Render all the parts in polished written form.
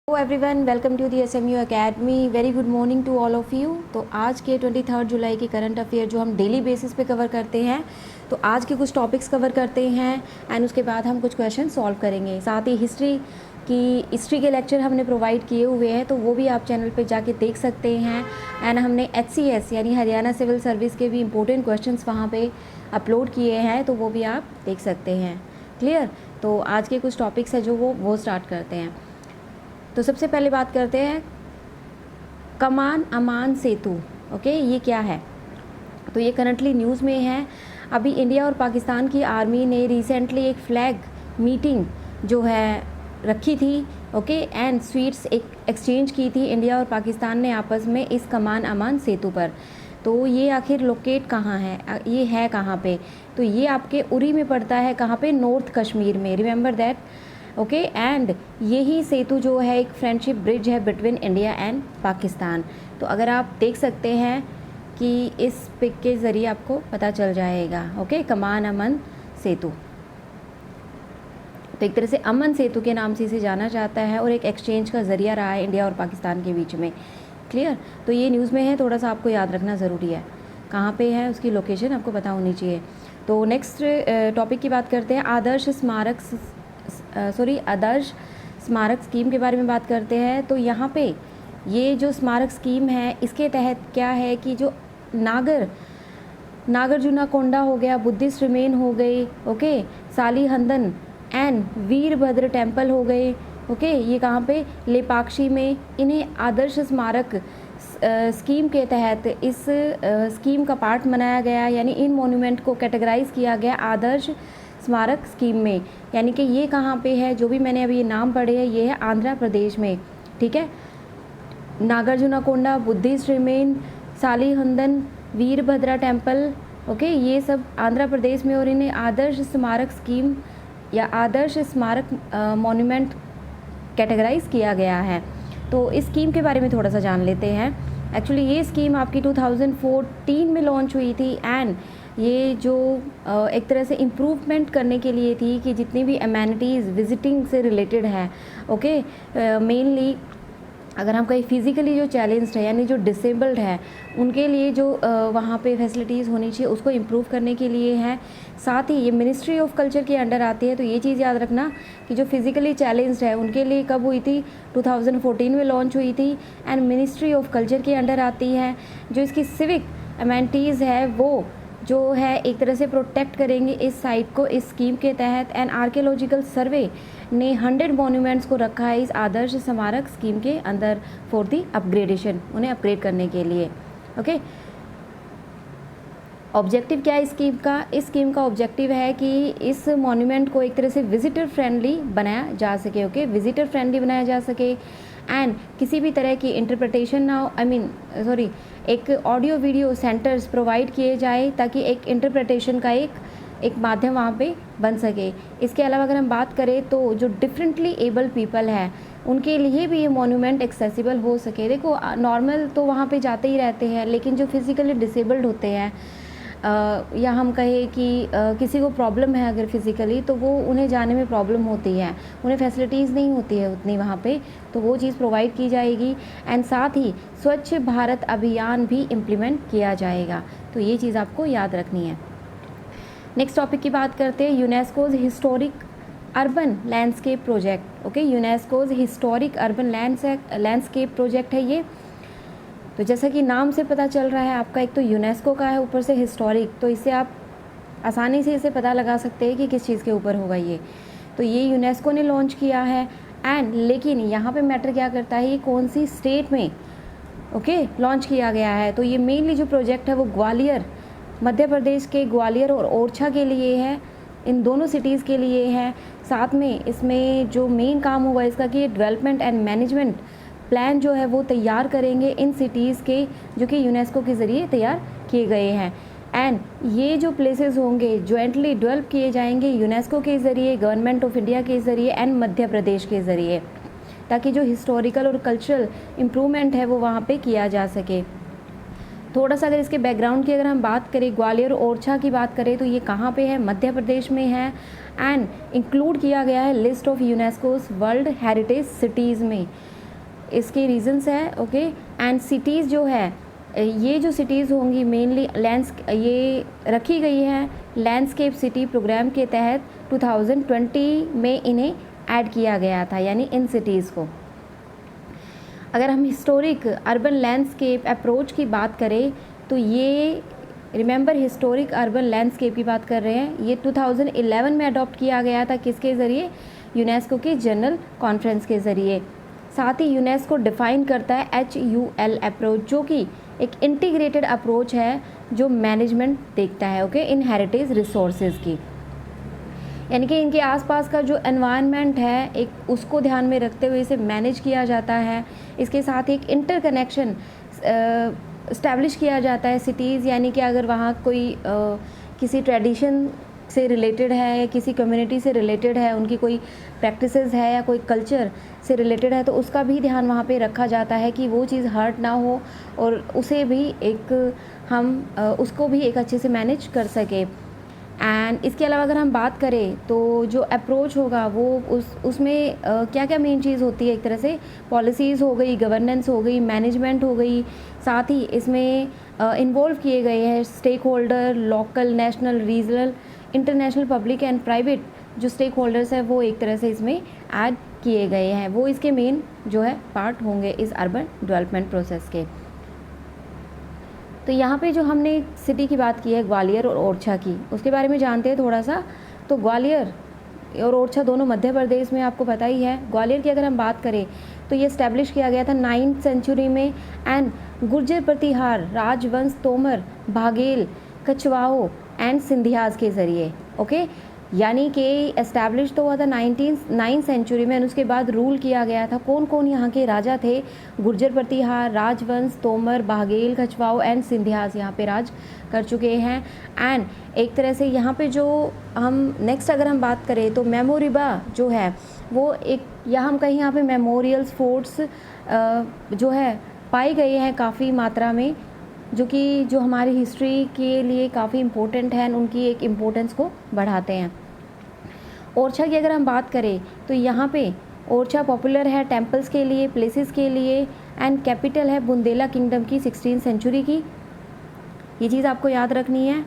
Hello everyone, welcome to the SMU academy. Very good morning to all of you. तो आज के 23 जुलाई के current affair जो हम डेली बेसिस पे कवर करते हैं, तो आज के कुछ टॉपिक्स कवर करते हैं एंड उसके बाद हम कुछ क्वेश्चन सॉल्व करेंगे। साथ ही हिस्ट्री के लेक्चर हमने प्रोवाइड किए हुए हैं, तो वो भी आप चैनल पे जाके देख सकते हैं। एंड हमने HCS यानी हरियाणा सिविल सर्विस के भी इंपॉर्टेंट क्वेश्चंस वहाँ पे अपलोड किए हैं, तो वो भी आप देख सकते हैं। क्लियर? तो आज के कुछ टॉपिक्स हैं जो वो स्टार्ट करते हैं। तो सबसे पहले बात करते हैं कमान अमान सेतु। ओके, ये क्या है? तो ये करंटली न्यूज़ में है। अभी इंडिया और पाकिस्तान की आर्मी ने रिसेंटली एक फ्लैग मीटिंग जो है रखी थी। ओके, एंड स्वीट्स एक्सचेंज की थी इंडिया और पाकिस्तान ने आपस में इस कमान अमान सेतु पर। तो ये आखिर लोकेट कहाँ है, ये है कहाँ पे? तो ये आपके उरी में पड़ता है। कहाँ पे? नॉर्थ कश्मीर में। Remember that. ओके, एंड यही सेतु जो है एक फ्रेंडशिप ब्रिज है बिटवीन इंडिया एंड पाकिस्तान। तो अगर आप देख सकते हैं कि इस पिक के ज़रिए आपको पता चल जाएगा। ओके, कमान अमन सेतु। तो एक तरह से अमन सेतु के नाम से इसे जाना जाता है और एक एक्सचेंज का ज़रिया रहा है इंडिया और पाकिस्तान के बीच में। क्लियर? तो ये न्यूज़ में है, थोड़ा सा आपको याद रखना ज़रूरी है। कहाँ पे है उसकी लोकेशन आपको पता होनी चाहिए। तो नेक्स्ट टॉपिक की बात करते हैं। आदर्श स्मारक स्कीम के बारे में बात करते हैं। तो यहाँ पे ये जो स्मारक स्कीम है, इसके तहत क्या है कि जो नागार्जुना कोंडा हो गया, बुद्धिस्ट रिमेन हो गई, ओके, सालीहंदन एंड वीरभद्र टेम्पल हो गए। ओके, ये कहाँ पे? लेपाक्षी में। इन्हें आदर्श स्मारक स्कीम के तहत इस स्कीम का पार्ट बनाया गया, यानी इन मॉन्यूमेंट को कैटेगराइज किया गया आदर्श स्मारक स्कीम में। यानी कि ये कहाँ पे है? जो भी मैंने अभी ये नाम पढ़े हैं, ये है आंध्र प्रदेश में। ठीक है, Nagarjuna Konda, Buddhist remain, Salihundam, Veerabhadra temple, okay, ये सब आंध्र प्रदेश में। और इन्हें आदर्श स्मारक स्कीम या आदर्श स्मारक मॉन्यूमेंट कैटेगराइज किया गया है। तो इस स्कीम के बारे में थोड़ा सा जान लेते हैं। एक्चुअली ये स्कीम आपकी 2014 में लॉन्च हुई थी एंड ये जो एक तरह से इम्प्रूवमेंट करने के लिए थी कि जितनी भी अमेनिटीज़ विजिटिंग से रिलेटेड है, ओके, मेनली अगर हम कहीं फिज़िकली जो चैलेंज्ड है यानी जो डिसेबल्ड है, उनके लिए जो वहाँ पे फैसिलिटीज़ होनी चाहिए उसको इम्प्रूव करने के लिए है। साथ ही ये मिनिस्ट्री ऑफ कल्चर के अंडर आती है। तो ये चीज़ याद रखना कि जो फिज़िकली चैलेंज्ड है उनके लिए कब हुई थी? 2014 में लॉन्च हुई थी एंड मिनिस्ट्री ऑफ कल्चर के अंडर आती है। जो इसकी सिविक अमेनिटीज़ है वो जो है एक तरह से प्रोटेक्ट करेंगे इस साइट को इस स्कीम के तहत। एंड आर्कियोलॉजिकल सर्वे ने 100 मॉन्यूमेंट्स को रखा है इस आदर्श स्मारक स्कीम के अंदर फॉर दी अपग्रेडेशन, उन्हें अपग्रेड करने के लिए। ओके, ऑब्जेक्टिव क्या है इस स्कीम का? इस स्कीम का ऑब्जेक्टिव है कि इस मॉन्यूमेंट को एक तरह से विजिटर फ्रेंडली बनाया जा सके। ओके, विजिटर फ्रेंडली बनाया जा सके एंड किसी भी तरह की इंटरप्रिटेशन ना हो, एक ऑडियो वीडियो सेंटर्स प्रोवाइड किए जाए ताकि एक इंटरप्रिटेशन का एक माध्यम वहाँ पे बन सके। इसके अलावा अगर हम बात करें तो जो डिफरेंटली एबल पीपल है उनके लिए भी ये मॉन्यूमेंट एक्सेसिबल हो सके। देखो, नॉर्मल तो वहाँ पे जाते ही रहते हैं, लेकिन जो फिज़िकली डिसेबल्ड होते हैं या हम कहें कि किसी को प्रॉब्लम है अगर फिज़िकली, तो वो उन्हें जाने में प्रॉब्लम होती है, उन्हें फैसिलिटीज़ नहीं होती है उतनी वहाँ पे, तो वो चीज़ प्रोवाइड की जाएगी। एंड साथ ही स्वच्छ भारत अभियान भी इम्प्लीमेंट किया जाएगा। तो ये चीज़ आपको याद रखनी है। नेक्स्ट टॉपिक की बात करते हैं, UNESCO's historic urban landscape project. Okay, UNESCO's historic urban landscape project है ये। तो जैसा कि नाम से पता चल रहा है आपका, एक तो यूनेस्को का है, ऊपर से हिस्टोरिक, तो इससे आप आसानी से इसे पता लगा सकते हैं कि किस चीज़ के ऊपर होगा ये। तो ये यूनेस्को ने लॉन्च किया है एंड लेकिन यहाँ पे मैटर क्या करता है, ये कौन सी स्टेट में ओके लॉन्च किया गया है। तो ये मेनली जो प्रोजेक्ट है वो ग्वालियर, मध्य प्रदेश के ग्वालियर और ओरछा के लिए है, इन दोनों सिटीज़ के लिए है। साथ में इसमें जो मेन काम होगा इसका कि डेवलपमेंट एंड मैनेजमेंट प्लान जो है वो तैयार करेंगे इन सिटीज़ के, जो कि यूनेस्को के ज़रिए तैयार किए गए हैं। एंड ये जो प्लेसेस होंगे जॉइंटली डेवलप किए जाएंगे यूनेस्को के ज़रिए, गवर्नमेंट ऑफ इंडिया के ज़रिए एंड मध्य प्रदेश के ज़रिए, ताकि जो हिस्टोरिकल और कल्चरल इम्प्रूवमेंट है वो वहाँ पे किया जा सके। थोड़ा सा अगर इसके बैकग्राउंड की अगर हम बात करें, ग्वालियर ओरछा की बात करें, तो ये कहाँ पे है? मध्य प्रदेश में है एंड इंक्लूड किया गया है list of UNESCO's world heritage cities में। इसके रीजंस है, ओके। एंड सिटीज़ जो है, ये जो सिटीज़ होंगी मेनली ये रखी गई है लैंडस्केप सिटी प्रोग्राम के तहत 2020 में इन्हें ऐड किया गया था, यानी इन सिटीज़ को। अगर हम हिस्टोरिक अर्बन लैंडस्केप अप्रोच की बात करें तो ये रिमेंबर हिस्टोरिक अर्बन लैंडस्केप की बात कर रहे हैं, ये 2011 में अडॉप्ट किया गया था। किसके ज़रिए? यूनेस्को की जनरल कॉन्फ्रेंस के ज़रिए। साथ ही यूनेस्को डिफ़ाइन करता है HUL अप्रोच, जो कि एक इंटीग्रेटेड अप्रोच है जो मैनेजमेंट देखता है, ओके, इन हेरिटेज रिसोर्सेज की, यानी कि इनके आसपास का जो एनवायरनमेंट है एक उसको ध्यान में रखते हुए इसे मैनेज किया जाता है। इसके साथ एक इंटरकनेक्शन इस्टेब्लिश किया जाता है सिटीज़, यानी कि अगर वहाँ कोई किसी ट्रेडिशन से रिलेटेड है या किसी कम्युनिटी से रिलेटेड है, उनकी कोई प्रैक्टिसेस है या कोई कल्चर से रिलेटेड है, तो उसका भी ध्यान वहाँ पे रखा जाता है कि वो चीज़ हर्ट ना हो और उसे भी उसको भी एक अच्छे से मैनेज कर सके। एंड इसके अलावा अगर हम बात करें तो जो अप्रोच होगा वो उसमें क्या क्या मेन चीज़ होती है, एक तरह से पॉलिसीज़ हो गई, गवर्नेंस हो गई, मैनेजमेंट हो गई, साथ ही इसमें इन्वॉल्व किए गए हैं stakeholder, local, national, regional, international, public and private जो स्टेक होल्डर्स हैं वो एक तरह से इसमें ऐड किए गए हैं। वो इसके मेन जो है पार्ट होंगे इस अर्बन डेवलपमेंट प्रोसेस के। तो यहाँ पे जो हमने सिटी की बात की है ग्वालियर और ओरछा की, उसके बारे में जानते हैं थोड़ा सा। तो ग्वालियर और ओरछा दोनों मध्य प्रदेश में, आपको पता ही है। ग्वालियर की अगर हम बात करें तो ये इस्टेब्लिश किया गया था 9th सेंचुरी में एंड गुर्जर प्रतिहार, राजवंश, तोमर, बाघेल, कछवाओं एंड सिंधियाज के ज़रिए, ओके, यानी कि एस्टैब्लिश तो हुआ था 9th सेंचुरी में। उसके बाद रूल किया गया था। कौन कौन यहाँ के राजा थे? गुर्जर प्रतिहार, राजवंश, तोमर, बाघेल, कछवाओं एंड सिंधियाज यहाँ पे राज कर चुके हैं। एंड एक तरह से यहाँ पे जो हम नेक्स्ट अगर हम बात करें तो मेमोरिबा जो है वो एक, या हम कहीं यहाँ पे मेमोरियल्स, फोर्ट्स जो है पाए गए हैं काफ़ी मात्रा में, जो हमारी हिस्ट्री के लिए काफ़ी इम्पोर्टेंट हैं, उनकी एक इम्पोर्टेंस को बढ़ाते हैं। ओरछा की अगर हम बात करें तो यहाँ पे ओरछा पॉपुलर है टेम्पल्स के लिए, प्लेसेस के लिए, एंड कैपिटल है बुंदेला किंगडम की 16th सेंचुरी की। ये चीज़ आपको याद रखनी है,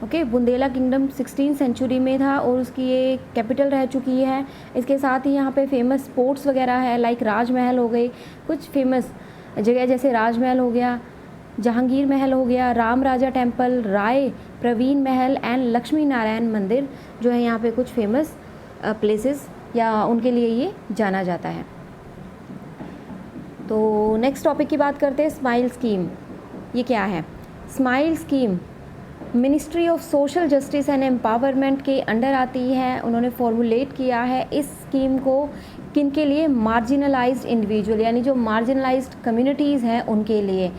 okay. Bundela kingdom 16th century में था और उसकी ये कैपिटल रह चुकी है। इसके साथ ही यहाँ पे फेमस स्पोर्ट्स वगैरह है, लाइक राजमहल हो गई, कुछ फेमस जगह जैसे राजमहल हो गया, जहांगीर महल हो गया, राम राजा temple, Rai Praveen Mahal and Lakshmi Narayan मंदिर जो है यहाँ पे कुछ फेमस प्लेसेस या उनके लिए ये जाना जाता है। तो नेक्स्ट टॉपिक की बात करते हैं, स्माइल स्कीम। ये क्या है? Smile scheme ministry of social justice and empowerment के अंडर आती है। उन्होंने फॉर्मुलेट किया है इस स्कीम को किन के लिए? मार्जिनलाइज्ड इंडिविजुअल, यानी जो मार्जिनलाइज्ड कम्युनिटीज़ हैं उनके लिए।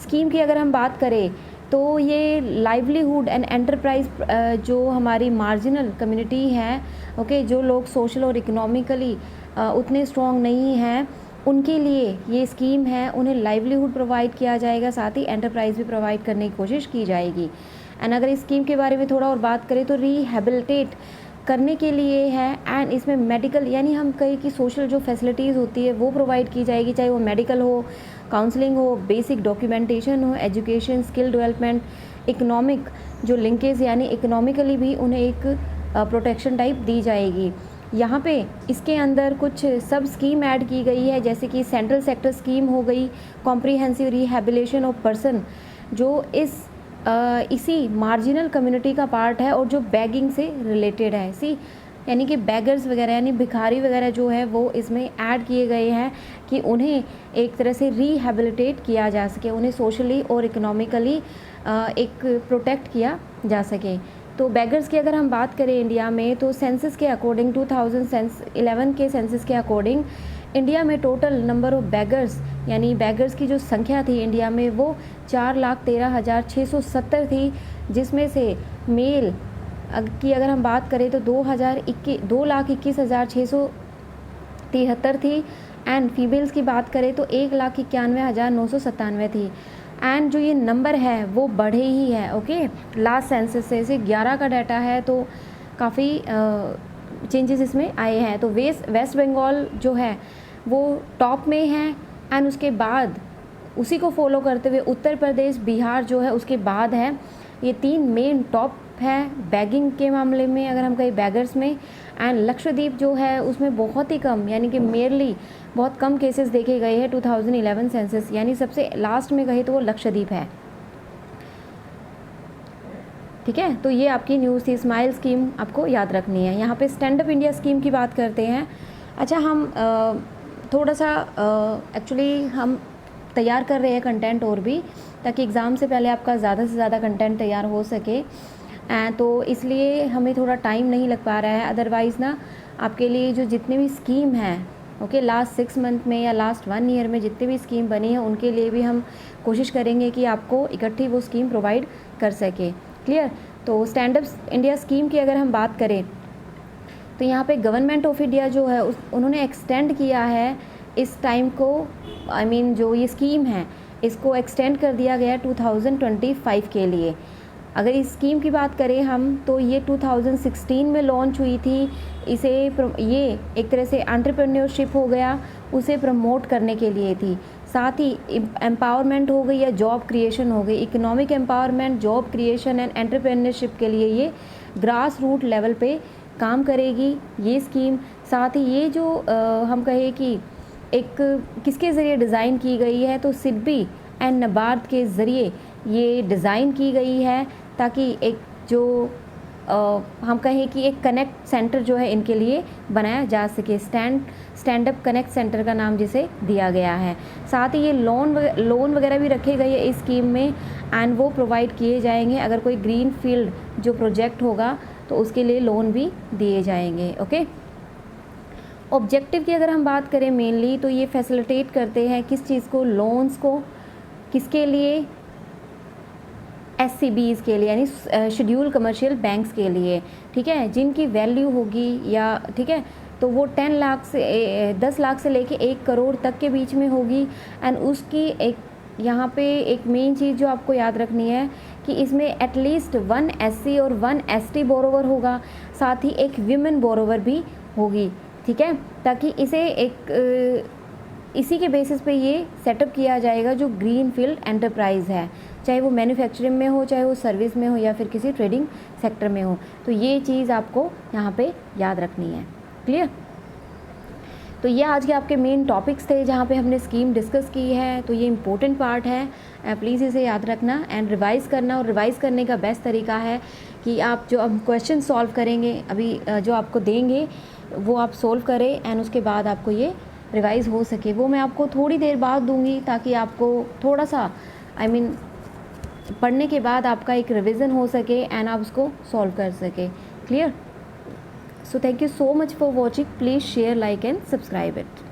स्कीम की अगर हम बात करें तो ये लाइवलीहुड एंड एंटरप्राइज जो हमारी मार्जिनल कम्युनिटी है, ओके, जो लोग सोशल और इकोनॉमिकली उतने स्ट्रॉन्ग नहीं हैं, उनके लिए ये स्कीम है। उन्हें लाइवलीहुड प्रोवाइड किया जाएगा, साथ ही एंटरप्राइज भी प्रोवाइड करने की कोशिश की जाएगी। एंड अगर इस स्कीम के बारे में थोड़ा और बात करें तो रिहेबिलिटेट करने के लिए है। एंड इसमें मेडिकल, यानी हम कहें कि सोशल जो फैसिलिटीज़ होती है वो प्रोवाइड की जाएगी, चाहे वो मेडिकल हो, काउंसलिंग हो, बेसिक डॉक्यूमेंटेशन हो, एजुकेशन, स्किल डेवलपमेंट, इकोनॉमिक जो लिंकेज, यानी इकोनॉमिकली भी उन्हें एक प्रोटेक्शन टाइप दी जाएगी। यहाँ पे इसके अंदर कुछ सब स्कीम ऐड की गई है, जैसे कि सेंट्रल सेक्टर स्कीम हो गई, कॉम्प्रिहेंसिव रिहेबिलिटेशन ऑफ पर्सन, जो इसी मार्जिनल कम्युनिटी का पार्ट है और जो बैगिंग से रिलेटेड है। यानी कि बैगर्स वगैरह, यानी भिखारी वगैरह जो है वो इसमें ऐड किए गए हैं कि उन्हें एक तरह से रिहेबिलिटेट किया जा सके, उन्हें सोशली और इकोनॉमिकली एक प्रोटेक्ट किया जा सके। तो बैगर्स की अगर हम बात करें इंडिया में, तो सेंसस के अकॉर्डिंग 2011 के सेंसस के अकॉर्डिंग इंडिया में टोटल नंबर ऑफ बैगर्स, यानी बैगर्स की जो संख्या थी इंडिया में वो 4,13,670 थी, जिसमें से मेल की अगर हम बात करें तो 2,21,673 थी, एंड फीमेल्स की बात करें तो 1,91,997 थी। एंड जो ये नंबर है वो बढ़े ही है, ओके। लास्ट सेंसस से 11 का डाटा है तो काफ़ी चेंजेस इसमें आए हैं। तो वेस्ट बंगाल जो है वो टॉप में है, एंड उसके बाद उसी को फॉलो करते हुए उत्तर प्रदेश, बिहार जो है उसके बाद है। ये 3 मेन टॉप है बैगिंग के मामले में, अगर हम कहें बैगर्स में। एंड लक्षद्वीप जो है उसमें बहुत ही कम, यानी कि मेयरली बहुत कम केसेस देखे गए हैं 2011 सेंसस, यानी सबसे लास्ट में कहे तो वो लक्षद्वीप है। ठीक है, तो ये आपकी न्यूज़ थी। स्माइल स्कीम आपको याद रखनी है। यहाँ पे स्टैंड अप इंडिया स्कीम की बात करते हैं। अच्छा, हम थोड़ा सा एक्चुअली हम तैयार कर रहे हैं कंटेंट और भी, ताकि एग्ज़ाम से पहले आपका ज़्यादा से ज़्यादा कंटेंट तैयार हो सके। तो इसलिए हमें थोड़ा टाइम नहीं लग पा रहा है। अदरवाइज़ ना आपके लिए जो जितने भी स्कीम हैं, ओके, लास्ट 6 मंथ में या लास्ट 1 ईयर में जितनी भी स्कीम बनी है उनके लिए भी हम कोशिश करेंगे कि आपको इकट्ठी वो स्कीम प्रोवाइड कर सके। क्लियर? तो स्टैंड अप इंडिया स्कीम की अगर हम बात करें तो यहाँ पे गवर्नमेंट ऑफ इंडिया जो है उन्होंने एक्सटेंड किया है इस टाइम को, I mean, जो ये स्कीम है इसको एक्सटेंड कर दिया गया 2025 के लिए। अगर इस स्कीम की बात करें हम तो ये 2016 में लॉन्च हुई थी। ये एक तरह से एंटरप्रेन्योरशिप हो गया, उसे प्रमोट करने के लिए थी। साथ ही एम्पावरमेंट हो गई या जॉब क्रिएशन हो गई, economic empowerment, job creation and entrepreneurship के लिए ये ग्रास रूट लेवल पे काम करेगी ये स्कीम। साथ ही ये जो हम कहें कि एक किसके ज़रिए डिज़ाइन की गई है, तो सिडबी एंड नाबार्ड के ज़रिए ये डिज़ाइन की गई है, ताकि एक जो हम कहें कि एक कनेक्ट सेंटर जो है इनके लिए बनाया जा सके। स्टैंड अप कनेक्ट सेंटर का नाम जिसे दिया गया है। साथ ही ये लोन वगैरह भी रखे गए हैं इस स्कीम में, एंड वो प्रोवाइड किए जाएंगे। अगर कोई ग्रीन फील्ड जो प्रोजेक्ट होगा तो उसके लिए लोन भी दिए जाएंगे। ओके, ऑब्जेक्टिव की अगर हम बात करें मेनली तो ये फैसिलिटेट करते हैं किस चीज़ को, लोन्स को, किसके लिए, SCBs के लिए, यानी शेड्यूल कमर्शियल बैंक्स के लिए। ठीक है, जिनकी वैल्यू होगी या ठीक है तो वो 10 लाख से लेके 1 करोड़ तक के बीच में होगी। एंड उसकी एक यहाँ पे एक मेन चीज़ जो आपको याद रखनी है कि इसमें एटलीस्ट 1 SC और 1 ST बोरोवर होगा, साथ ही एक विमेन बोरोवर भी होगी। ठीक है, ताकि इसी के बेसिस पे ये सेटअप किया जाएगा जो ग्रीन फील्ड एंटरप्राइज़ है, चाहे वो मैन्युफैक्चरिंग में हो, चाहे वो सर्विस में हो, या फिर किसी ट्रेडिंग सेक्टर में हो। तो ये चीज़ आपको यहाँ पे याद रखनी है। क्लियर? तो ये आज के आपके मेन टॉपिक्स थे जहाँ पे हमने स्कीम डिस्कस की है। तो ये इम्पोर्टेंट पार्ट है, प्लीज़ इसे याद रखना एंड रिवाइज़ करना। और रिवाइज़ करने का बेस्ट तरीका है कि आप जो अब क्वेश्चन सॉल्व करेंगे, अभी जो आपको देंगे वो आप सोल्व करें, एंड उसके बाद आपको ये रिवाइज़ हो सके। वो मैं आपको थोड़ी देर बाद दूंगी, ताकि आपको थोड़ा सा पढ़ने के बाद आपका एक रिवीजन हो सके एंड आप उसको सॉल्व कर सके। Clear? So thank you so much for watching. Please share, like and subscribe it.